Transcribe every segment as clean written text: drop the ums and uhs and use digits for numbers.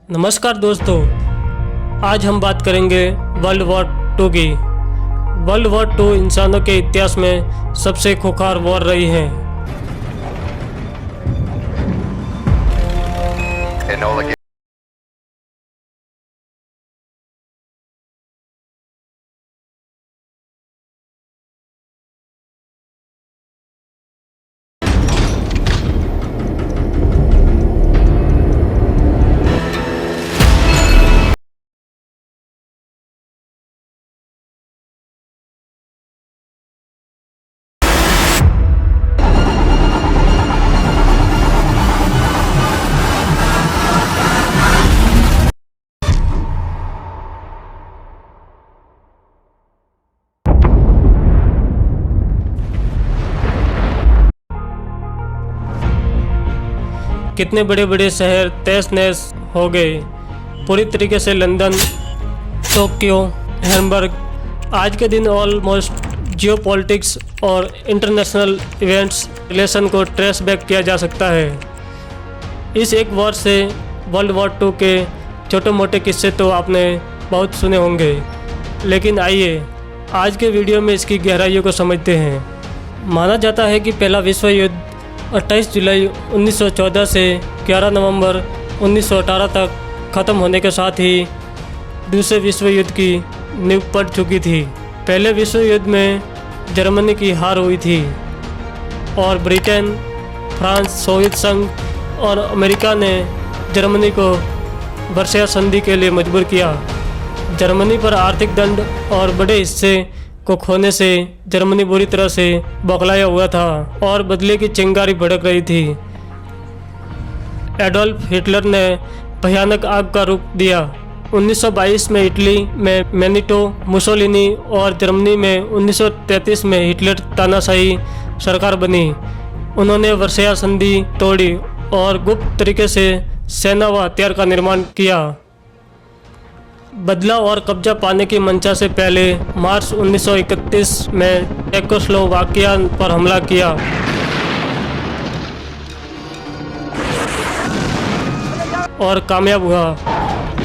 नमस्कार दोस्तों, आज हम बात करेंगे वर्ल्ड वॉर 2 की। वर्ल्ड वॉर 2 इंसानों के इतिहास में सबसे खूंखार वॉर रही है। कितने बड़े बड़े शहर तहस नहस हो गए, पूरी तरीके से लंदन, टोक्यो, हैम्बर्ग। आज के दिन ऑलमोस्ट जियोपॉलिटिक्स और इंटरनेशनल इवेंट्स रिलेशन को ट्रेस बैक किया जा सकता है। इस एक वॉर से वर्ल्ड वॉर 2 के छोटे मोटे किस्से तो आपने बहुत सुने होंगे, लेकिन आइए आज के वीडियो में इसकी गहराइयों को समझते हैं। माना जाता है कि पहला विश्व युद्ध 28 जुलाई 1914 से 11 नवंबर 1918 तक ख़त्म होने के साथ ही दूसरे विश्व युद्ध की नींव पड़ चुकी थी। पहले विश्व युद्ध में जर्मनी की हार हुई थी और ब्रिटेन, फ्रांस, सोवियत संघ और अमेरिका ने जर्मनी को वर्साय संधि के लिए मजबूर किया। जर्मनी पर आर्थिक दंड और बड़े हिस्से को खोने से जर्मनी बुरी तरह से बौखलाया हुआ था और बदले की चिंगारी भड़क रही थी। एडोल्फ हिटलर ने भयानक आग का रूप दिया। 1922 में इटली में बेनिटो मुसोलिनी और जर्मनी में 1933 में हिटलर तानाशाही सरकार बनी। उन्होंने वर्साय संधि तोड़ी और गुप्त तरीके से सेना व हथियार का निर्माण किया। बदला और कब्जा पाने की मंशा से पहले मार्च 1931 में चेकोस्लोवाकिया पर हमला किया। और कामयाब हुआ।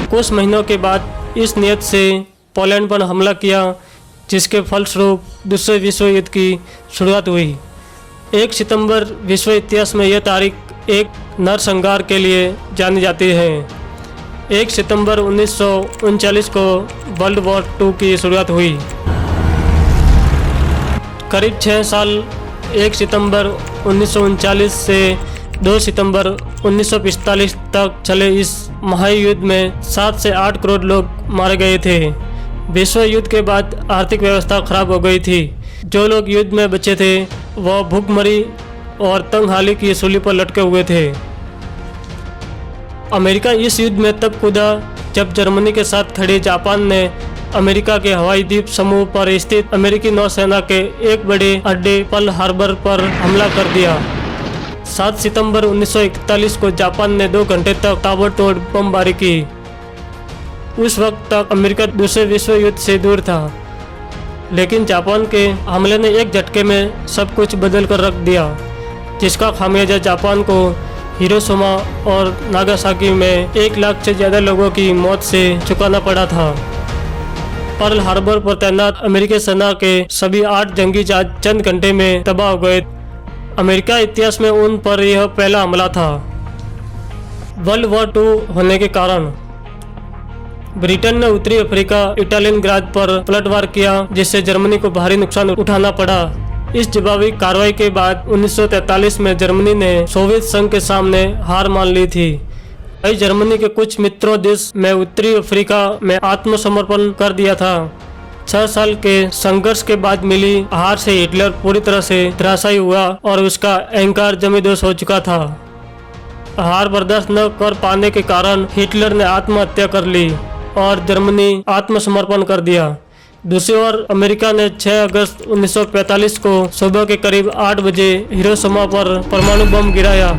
कुछ महीनों के बाद इस नियत से पोलैंड पर हमला किया, जिसके फलस्वरूप दूसरे विश्व युद्ध की शुरुआत हुई। 1 सितंबर विश्व इतिहास में यह तारीख एक नरसंहार के लिए जानी जाती है। 1 सितंबर 1939 को वर्ल्ड वॉर 2 की शुरुआत हुई। करीब 6 साल 1 सितंबर 1939 से 2 सितंबर 1945 तक चले इस महायुद्ध में 7 से 8 करोड़ लोग मारे गए थे। विश्व युद्ध के बाद आर्थिक व्यवस्था खराब हो गई थी। जो लोग युद्ध में बचे थे वह भूखमरी और तंगहाली की सूली पर लटके हुए थे। अमेरिका इस युद्ध में तब कूदा जब जर्मनी के साथ खड़े जापान ने अमेरिका के हवाई द्वीप समूह पर स्थित अमेरिकी नौसेना के एक बड़े अड्डे पर्ल हार्बर पर हमला कर दिया। 7 सितंबर 1941 को जापान ने 2 घंटे तक ताबड़तोड़ बमबारी की। उस वक्त तक अमेरिका दूसरे विश्व युद्ध से दूर था, लेकिन जापान के हमले ने एक झटके में सब कुछ बदल कर रख दिया, जिसका खामियाजा जापान को हिरोशिमा और नागासाकी में 1 लाख से ज़्यादा लोगों की मौत से चुकाना पड़ा था। पर्ल हार्बर पर तैनात अमेरिकी सेना के सभी 8 जंगी जहाज चंद घंटे में तबाह हो गए। अमेरिका इतिहास में उन पर यह पहला हमला था। वर्ल्ड वॉर 2 होने के कारण ब्रिटेन ने उत्तरी अफ्रीका स्टालिनग्राद पर पलटवार किया, जिससे जर्मनी को भारी नुकसान उठाना पड़ा। इस जवाबी कार्रवाई के बाद 1943 में जर्मनी ने सोवियत संघ के सामने हार मान ली थी। कई जर्मनी के कुछ मित्रों देश में उत्तरी अफ्रीका में आत्मसमर्पण कर दिया था। 6 साल के संघर्ष के बाद मिली हार से हिटलर पूरी तरह से धराशायी हुआ और उसका अहंकार जमींदोज हो चुका था। हार बर्दाश्त न कर पाने के कारण हिटलर ने आत्महत्या कर ली और जर्मनी आत्मसमर्पण कर दिया। दूसरी ओर अमेरिका ने 6 अगस्त 1945 को सुबह के करीब 8 बजे हिरोशिमा पर परमाणु बम गिराया।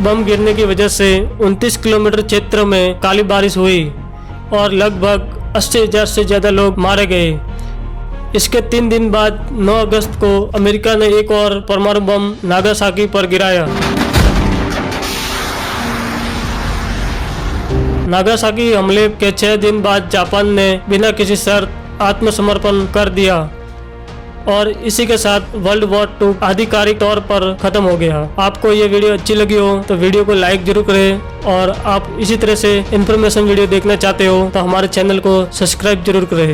बम गिरने की वजह से 29 किलोमीटर क्षेत्र में काली बारिश हुई। और लगभग 80,000 से ज़्यादा लोग मारे गए। इसके 3 दिन बाद 9 अगस्त को अमेरिका ने एक और परमाणु बम नागासाकी पर गिराया। नागासाकी हमले के 6 दिन बाद जापान ने बिना किसी शर्त आत्मसमर्पण कर दिया और इसी के साथ वर्ल्ड वॉर 2 आधिकारिक तौर पर खत्म हो गया। आपको ये वीडियो अच्छी लगी हो तो वीडियो को लाइक जरूर करें और आप इसी तरह से इन्फॉर्मेशन वीडियो देखना चाहते हो तो हमारे चैनल को सब्सक्राइब जरूर करें।